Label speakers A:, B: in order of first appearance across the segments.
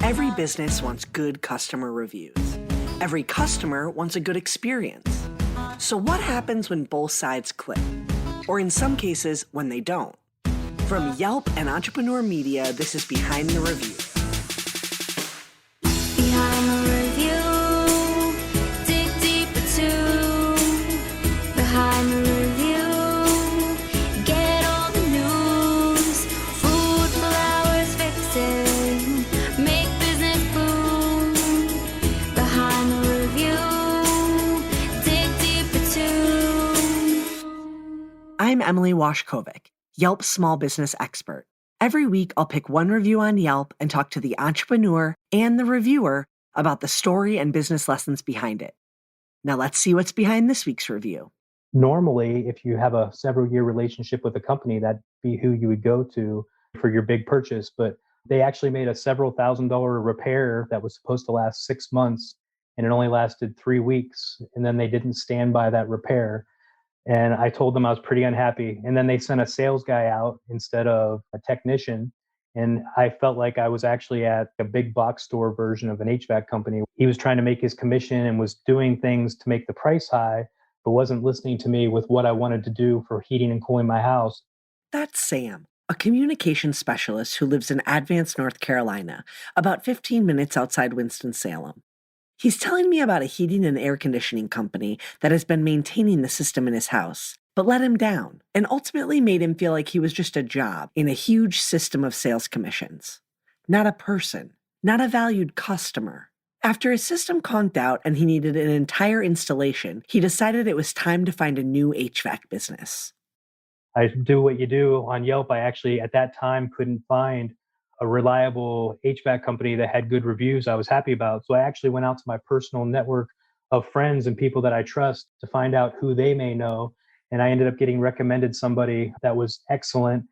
A: Every business wants good customer reviews. Every customer wants a good experience. So what happens when both sides click? Or in some cases, when they don't? From Yelp and Entrepreneur Media, this is Behind the Review.
B: Behind the review, dig deeper too. Behind the review, get all the news. Food, flowers, fixing, make business boom. Behind the review, dig deeper too.
A: I'm Emily Washkovic, Yelp's small business expert. Every week, I'll pick one review on Yelp and talk to the entrepreneur and the reviewer about the story and business lessons behind it. Now let's see what's behind this week's review.
C: Normally, if you have a several-year relationship with a company, that'd be who you would go to for your big purchase. But they actually made a several $1,000 repair that was supposed to last 6 months, and it only lasted 3 weeks. And then they didn't stand by that repair. And I told them I was pretty unhappy. And then they sent a sales guy out instead of a technician. And I felt like I was actually at a big box store version of an HVAC company. He was trying to make his commission and was doing things to make the price high, but wasn't listening to me with what I wanted to do for heating and cooling my house.
A: That's Sam, a communication specialist who lives in Advance, North Carolina, about 15 minutes outside Winston-Salem. He's telling me about a heating and air conditioning company that has been maintaining the system in his house, but let him down and ultimately made him feel like he was just a job in a huge system of sales commissions. Not a person, not a valued customer. After his system conked out and he needed an entire installation, he decided it was time to find a new HVAC business.
C: I do what you do on Yelp. I actually, at that time, couldn't find a reliable HVAC company that had good reviews I was happy about. So I actually went out to my personal network of friends and people that I trust to find out who they may know. And I ended up getting recommended somebody that was excellent.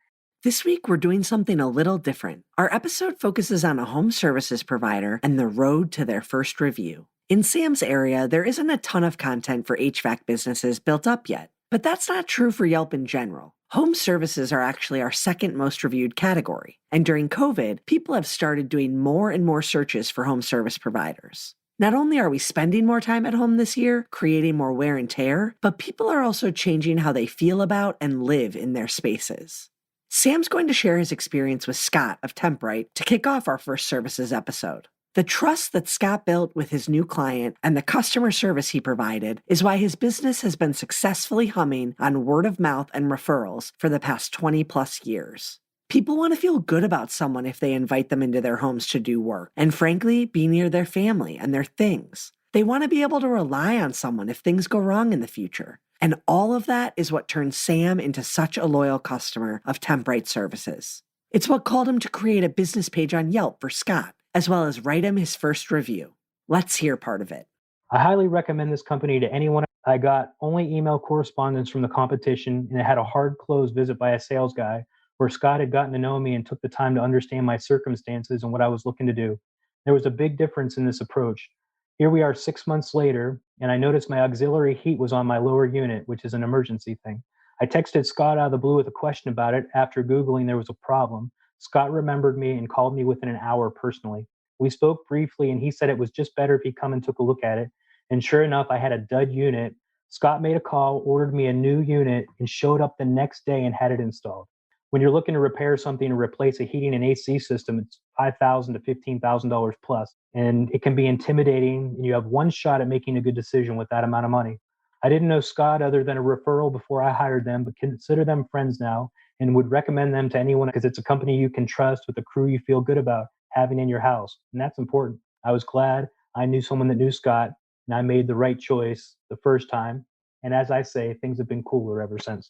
A: This week, we're doing something a little different. Our episode focuses on a home services provider and the road to their first review. In Sam's area, there isn't a ton of content for HVAC businesses built up yet, but that's not true for Yelp in general. Home services are actually our second most reviewed category, and during COVID, people have started doing more and more searches for home service providers. Not only are we spending more time at home this year, creating more wear and tear, but people are also changing how they feel about and live in their spaces. Sam's going to share his experience with Scott of Temp Rite to kick off our first services episode. The trust that Scott built with his new client and the customer service he provided is why his business has been successfully humming on word of mouth and referrals for the past 20 plus years. People want to feel good about someone if they invite them into their homes to do work, and frankly, be near their family and their things. They want to be able to rely on someone if things go wrong in the future. And all of that is what turned Sam into such a loyal customer of Temp Rite services. It's what called him to create a business page on Yelp for Scott, as well as write him his first review. Let's hear part of it.
C: I highly recommend this company to anyone. I got only email correspondence from the competition, and it had a hard close visit by a sales guy where Scott had gotten to know me and took the time to understand my circumstances and what I was looking to do. There was a big difference in this approach. Here we are 6 months later, and I noticed my auxiliary heat was on my lower unit, which is an emergency thing. I texted Scott out of the blue with a question about it after Googling there was a problem. Scott remembered me and called me within an hour personally. We spoke briefly, and he said it was just better if he come and took a look at it. And sure enough, I had a dud unit. Scott made a call, ordered me a new unit, and showed up the next day and had it installed. When you're looking to repair something or replace a heating and AC system, it's $5,000 to $15,000 plus. And it can be intimidating, and you have one shot at making a good decision with that amount of money. I didn't know Scott other than a referral before I hired them, but consider them friends now and would recommend them to anyone because it's a company you can trust with a crew you feel good about having in your house. And that's important. I was glad I knew someone that knew Scott, and I made the right choice the first time. And as I say, things have been cooler ever since.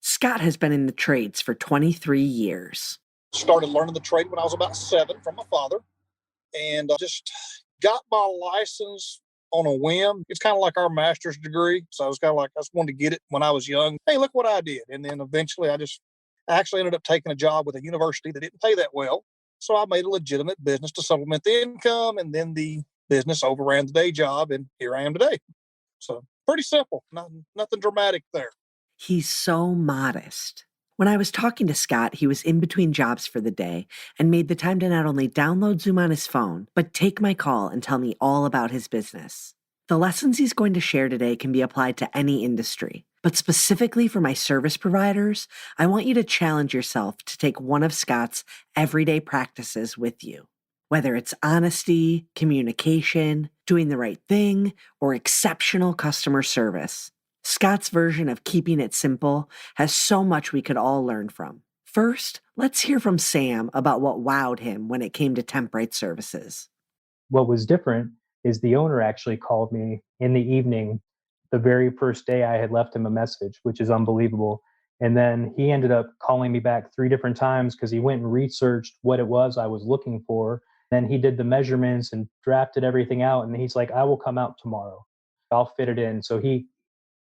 A: Scott has been in the trades for 23 years.
D: Started learning the trade when I was about 7 from my father, and just got my license on a whim. It's kind of like our master's degree. So I was kind of like, I just wanted to get it when I was young. Hey, look what I did. And then eventually I actually ended up taking a job with a university that didn't pay that well. So I made a legitimate business to supplement the income, and then the business overran the day job, and here I am today. So pretty simple, nothing dramatic there.
A: He's so modest. When I was talking to Scott, he was in between jobs for the day and made the time to not only download Zoom on his phone, but take my call and tell me all about his business. The lessons he's going to share today can be applied to any industry, but specifically for my service providers, I want you to challenge yourself to take one of Scott's everyday practices with you. Whether it's honesty, communication, doing the right thing, or exceptional customer service, Scott's version of keeping it simple has so much we could all learn from. First, let's hear from Sam about what wowed him when it came to Temp Rite services.
C: What was different is the owner actually called me in the evening, the very first day I had left him a message, which is unbelievable. And then he ended up calling me back 3 different times because he went and researched what it was I was looking for. Then he did the measurements and drafted everything out. And he's like, I will come out tomorrow. I'll fit it in. So he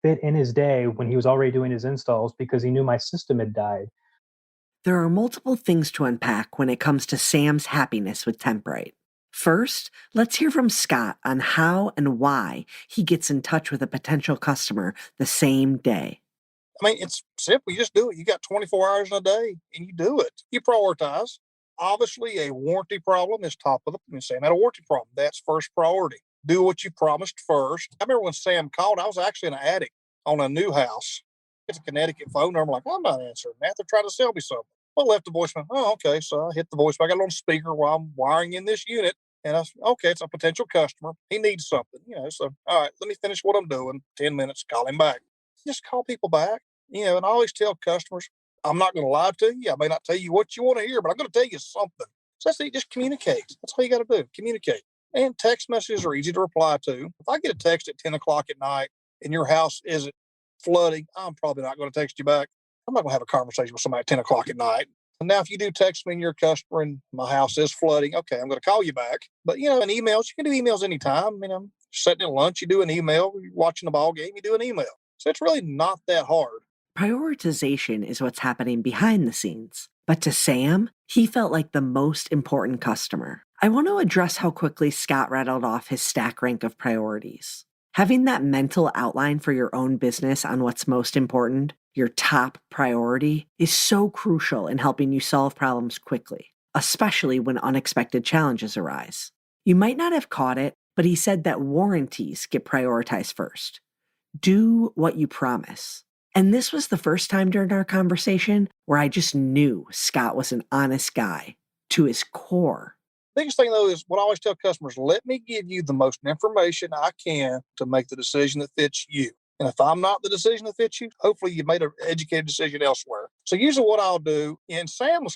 C: fit in his day when he was already doing his installs because he knew my system had died.
A: There are multiple things to unpack when it comes to Sam's happiness with Temp Rite. First, let's hear from Scott on how and why he gets in touch with a potential customer the same day.
D: I mean, it's simple. You just do it. You got 24 hours in a day and you do it. You prioritize. Obviously, a warranty problem is top of the, Sam had a warranty problem. That's first priority. Do what you promised first. I remember when Sam called, I was actually in an attic on a new house. It's a Connecticut phone number. I'm like, I'm not answering that. They're trying to sell me something. Well, I left the voicemail. Oh, okay. So I hit the voicemail. I got it on speaker while I'm wiring in this unit. And I said, okay, it's a potential customer. He needs something, So, all right, let me finish what I'm doing. 10 minutes, call him back. Just call people back, and I always tell customers, I'm not going to lie to you. I may not tell you what you want to hear, but I'm going to tell you something. So that's it. Just communicate. That's all you got to do. Communicate. And text messages are easy to reply to. If I get a text at 10 o'clock at night and your house isn't flooding, I'm probably not going to text you back. I'm not going to have a conversation with somebody at 10 o'clock at night. And now, if you do text me and you're a customer and my house is flooding, okay, I'm going to call you back. But, in emails, you can do emails anytime. Sitting at lunch, you do an email. You're watching the ball game, you do an email. So it's really not that hard.
A: Prioritization is what's happening behind the scenes. But to Sam, he felt like the most important customer. I want to address how quickly Scott rattled off his stack rank of priorities. Having that mental outline for your own business on what's most important, your top priority, is so crucial in helping you solve problems quickly, especially when unexpected challenges arise. You might not have caught it, but he said that warranties get prioritized first. Do what you promise. And this was the first time during our conversation where I just knew Scott was an honest guy to his core.
D: Biggest thing, though, is what I always tell customers, let me give you the most information I can to make the decision that fits you. And if I'm not the decision that fits you, hopefully you made an educated decision elsewhere. So usually what I'll do, and Sam's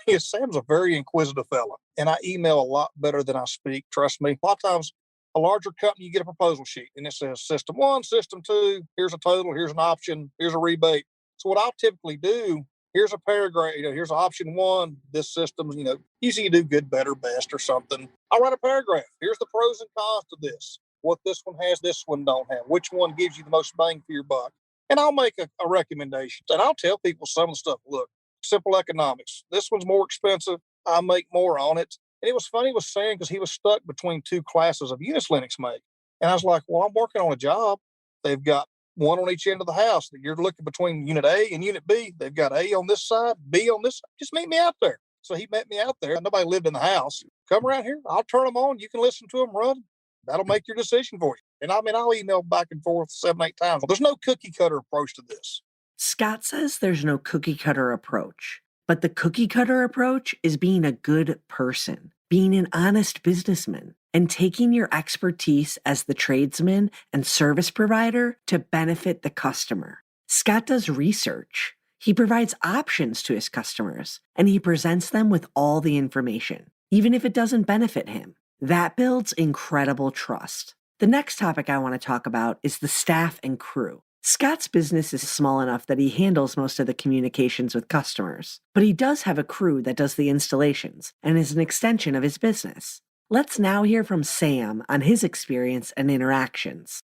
D: a very inquisitive fella, and I email a lot better than I speak, trust me. A lot of times, a larger company, you get a proposal sheet, and it says system 1, system 2, here's a total, here's an option, here's a rebate. So what I'll typically do, here's a paragraph, here's option 1, this system, usually you do good, better, best or something. I'll write a paragraph. Here's the pros and cons to this. What this one has, this one don't have. Which one gives you the most bang for your buck? And I'll make a recommendation. And I'll tell people some of the stuff. Look, simple economics. This one's more expensive. I make more on it. And it was funny, he was saying, because he was stuck between 2 classes of units Linux make. And I was like, well, I'm working on a job. They've got one on each end of the house. You're looking between unit A and unit B. They've got A on this side, B on this side. Just meet me out there. So he met me out there. Nobody lived in the house. Come around here. I'll turn them on. You can listen to them run. That'll make your decision for you. And I'll email back and forth 7, 8 times. There's no cookie cutter approach to this.
A: Scott says there's no cookie cutter approach, but the cookie cutter approach is being a good person, being an honest businessman, and taking your expertise as the tradesman and service provider to benefit the customer. Scott does research. He provides options to his customers, and he presents them with all the information, even if it doesn't benefit him. That builds incredible trust. The next topic I want to talk about is the staff and crew. Scott's business is small enough that he handles most of the communications with customers, but he does have a crew that does the installations and is an extension of his business. Let's now hear from Sam on his experience and interactions.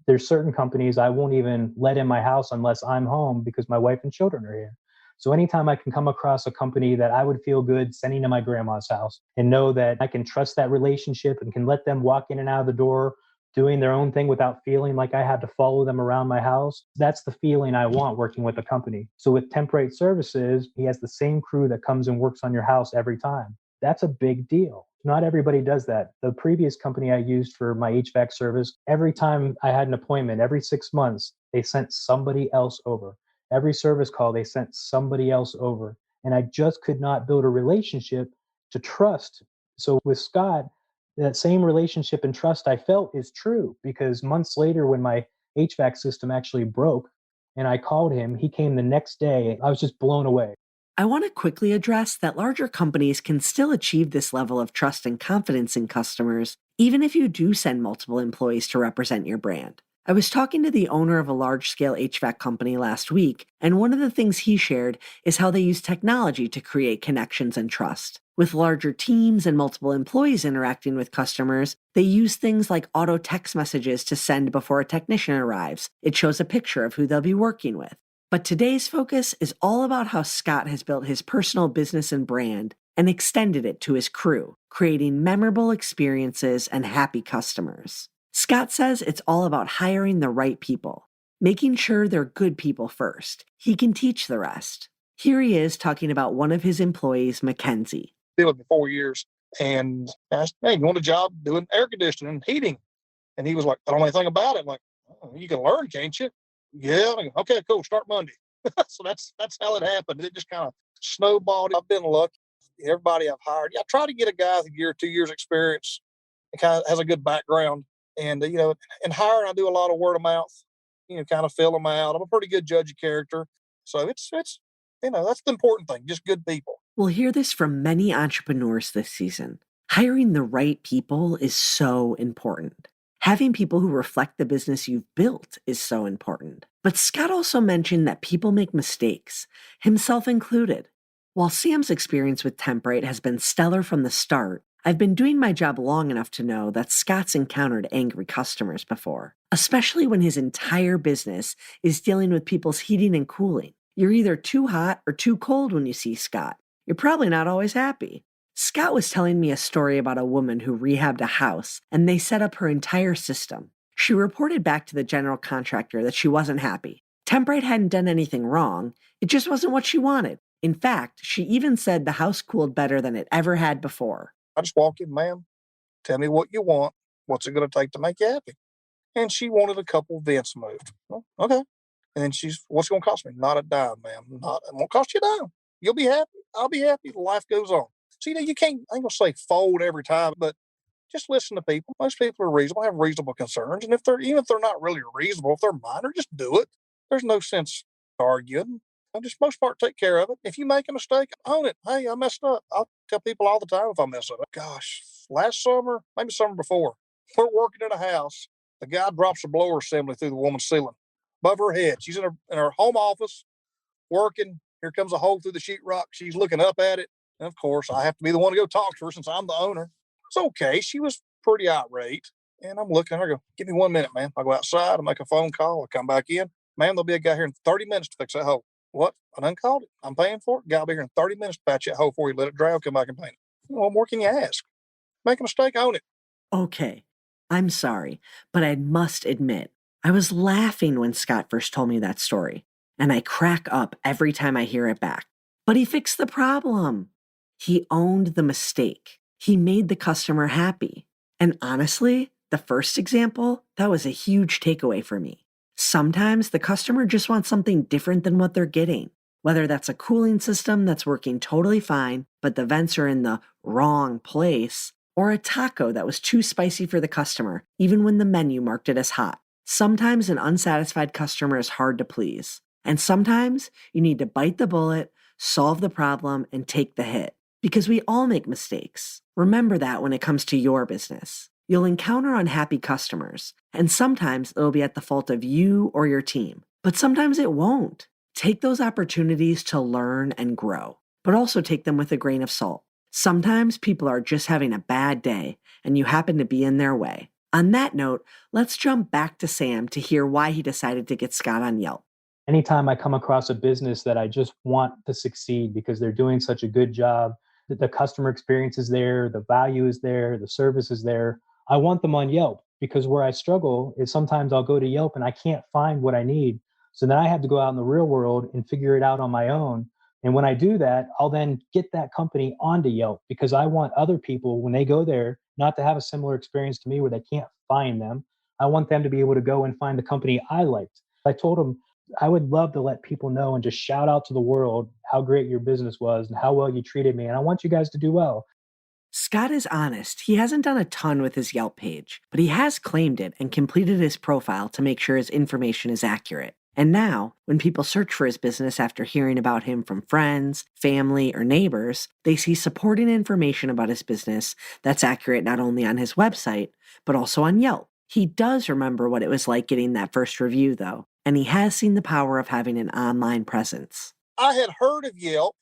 C: There's certain companies I won't even let in my house unless I'm home because my wife and children are here. So anytime I can come across a company that I would feel good sending to my grandma's house and know that I can trust that relationship and can let them walk in and out of the door doing their own thing without feeling like I had to follow them around my house. That's the feeling I want working with a company. So with Temp Rite Services, he has the same crew that comes and works on your house every time. That's a big deal. Not everybody does that. The previous company I used for my HVAC service, every time I had an appointment, every 6 months, they sent somebody else over. Every service call, they sent somebody else over. And I just could not build a relationship to trust. So with Scott, that same relationship and trust I felt is true, because months later, when my HVAC system actually broke and I called him, he came the next day. I was just blown away.
A: I want to quickly address that larger companies can still achieve this level of trust and confidence in customers, even if you do send multiple employees to represent your brand. I was talking to the owner of a large-scale HVAC company last week, and one of the things he shared is how they use technology to create connections and trust. With larger teams and multiple employees interacting with customers, they use things like auto text messages to send before a technician arrives. It shows a picture of who they'll be working with. But today's focus is all about how Scott has built his personal business and brand and extended it to his crew, creating memorable experiences and happy customers. Scott says it's all about hiring the right people, making sure they're good people first. He can teach the rest. Here he is talking about one of his employees, Mackenzie.
D: Been with me 4 years, and asked, "Hey, you want a job doing air conditioning and heating?" And he was like, "I don't know anything about it." I'm like, "Oh, you can learn, can't you?" "Yeah." I'm like, "Okay, cool. Start Monday." So that's how it happened. It just kind of snowballed. I've been lucky. Everybody I've hired, I try to get a guy with a year, 2 years experience, and kind of has a good background. And in hiring, I do a lot of word of mouth. Kind of fill them out. I'm a pretty good judge of character, so it's that's the important thing. Just good people.
A: We'll hear this from many entrepreneurs this season. Hiring the right people is so important. Having people who reflect the business you've built is so important. But Scott also mentioned that people make mistakes, himself included. While Sam's experience with Temp Rite has been stellar from the start, I've been doing my job long enough to know that Scott's encountered angry customers before, especially when his entire business is dealing with people's heating and cooling. You're either too hot or too cold when you see Scott. You're probably not always happy. Scott was telling me a story about a woman who rehabbed a house, and they set up her entire system. She reported back to the general contractor that she wasn't happy. Temp Rite hadn't done anything wrong. It just wasn't what she wanted. In fact, she even said the house cooled better than it ever had before.
D: I just walk in, "Ma'am, tell me what you want. What's it going to take to make you happy?" And she wanted a couple vents moved. "Well, okay." And then "What's it going to cost me?" "Not a dime, ma'am. It won't cost you a dime. You'll be happy. I'll be happy. Life goes on." So, you can't, I ain't going to say fold every time, but just listen to people. Most people are reasonable, have reasonable concerns. And even if they're not really reasonable, if they're minor, just do it. There's no sense arguing. I just most part take care of it. If you make a mistake, own it. "Hey, I messed up." I'll tell people all the time if I mess up. Gosh, last summer, maybe summer before, we're working in a house. The guy drops a blower assembly through the woman's ceiling above her head. She's in her home office working. Here comes a hole through the sheetrock. She's looking up at it. And of course, I have to be the one to go talk to her since I'm the owner. It's okay. She was pretty irate. And I'm looking at her, I go, "Give me 1 minute, man." I go outside, I make a phone call, I come back in. "Ma'am, there'll be a guy here in 30 minutes to fix that hole." "What? I done called it. I'm paying for it. Guy will be here in 30 minutes to patch that hole for you. Let it dry. I'll come back and paint it." What more can you ask? Make a mistake, own it.
A: Okay, I'm sorry, but I must admit, I was laughing when Scott first told me that story, and I crack up every time I hear it back. But he fixed the problem. He owned the mistake. He made the customer happy. And honestly, the first example, that was a huge takeaway for me. Sometimes the customer just wants something different than what they're getting. Whether that's a cooling system that's working totally fine, but the vents are in the wrong place, or a taco that was too spicy for the customer, even when the menu marked it as hot. Sometimes an unsatisfied customer is hard to please. And sometimes you need to bite the bullet, solve the problem, and take the hit. Because we all make mistakes. Remember that when it comes to your business. You'll encounter unhappy customers, and sometimes it'll be at the fault of you or your team. But sometimes it won't. Take those opportunities to learn and grow, but also take them with a grain of salt. Sometimes people are just having a bad day, and you happen to be in their way. On that note, let's jump back to Sam to hear why he decided to get Scott on Yelp.
C: Anytime I come across a business that I just want to succeed because they're doing such a good job, that the customer experience is there, the value is there, the service is there, I want them on Yelp, because where I struggle is sometimes I'll go to Yelp and I can't find what I need. So then I have to go out in the real world and figure it out on my own. And when I do that, I'll then get that company onto Yelp, because I want other people, when they go there, not to have a similar experience to me where they can't find them. I want them to be able to go and find the company I liked. I told them I would love to let people know and just shout out to the world how great your business was and how well you treated me. And I want you guys to do well.
A: Scott is honest. He hasn't done a ton with his Yelp page, but he has claimed it and completed his profile to make sure his information is accurate. And now, when people search for his business after hearing about him from friends, family, or neighbors, they see supporting information about his business that's accurate not only on his website, but also on Yelp. He does remember what it was like getting that first review, though, and he has seen the power of having an online presence.
D: I had heard of Yelp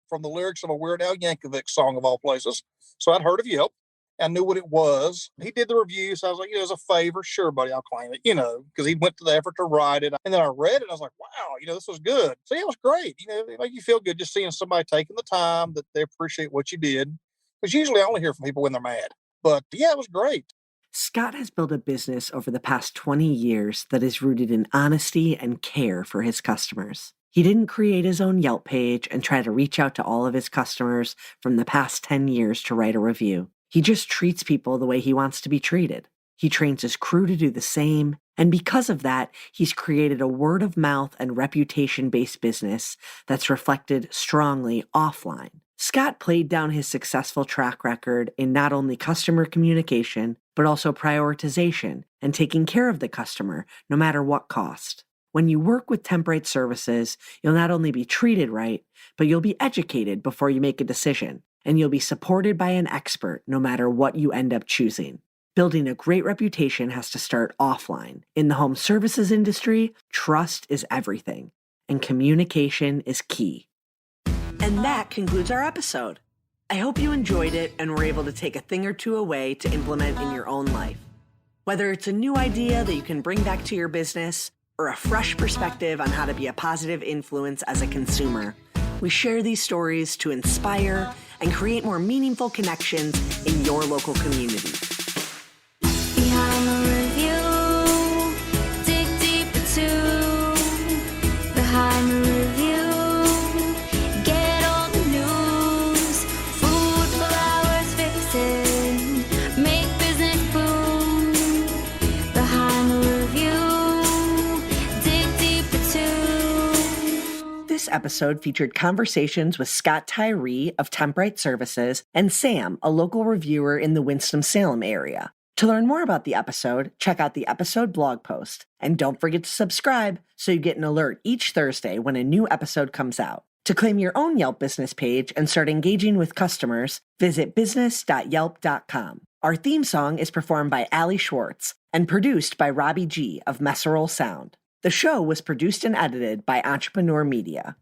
D: from the lyrics of a Weird Al Yankovic song of all places. So I'd heard of Yelp. I knew what it was. He did the review, so I was like, as a favor, sure, buddy, I'll claim it, because he went to the effort to write it. And then I read it, and I was like, wow, this was good. So yeah, it was great. It made you feel good just seeing somebody taking the time that they appreciate what you did. Because usually I only hear from people when they're mad. But yeah, it was great.
A: Scott has built a business over the past 20 years that is rooted in honesty and care for his customers. He didn't create his own Yelp page and try to reach out to all of his customers from the past 10 years to write a review. He just treats people the way he wants to be treated. He trains his crew to do the same, and because of that, he's created a word-of-mouth and reputation-based business that's reflected strongly offline. Scott played down his successful track record in not only customer communication, but also prioritization and taking care of the customer, no matter what cost. When you work with Temp Rite services, you'll not only be treated right, but you'll be educated before you make a decision, and you'll be supported by an expert no matter what you end up choosing. Building a great reputation has to start offline. In the home services industry, trust is everything, and communication is key. And that concludes our episode. I hope you enjoyed it and were able to take a thing or two away to implement in your own life. Whether it's a new idea that you can bring back to your business or a fresh perspective on how to be a positive influence as a consumer, we share these stories to inspire and create more meaningful connections in your local community.
B: Behind the review, dig deep into behind the review. Get all the news, food, flowers, fixing, make business boom. Behind the review, dig deep into.
A: This episode featured conversations with Scott Tyree of Temp Rite Services and Sam, a local reviewer in the Winston-Salem area. To learn more about the episode, check out the episode blog post. And don't forget to subscribe so you get an alert each Thursday when a new episode comes out. To claim your own Yelp business page and start engaging with customers, visit business.yelp.com. Our theme song is performed by Ali Schwartz and produced by Robbie G of Messerol Sound. The show was produced and edited by Entrepreneur Media.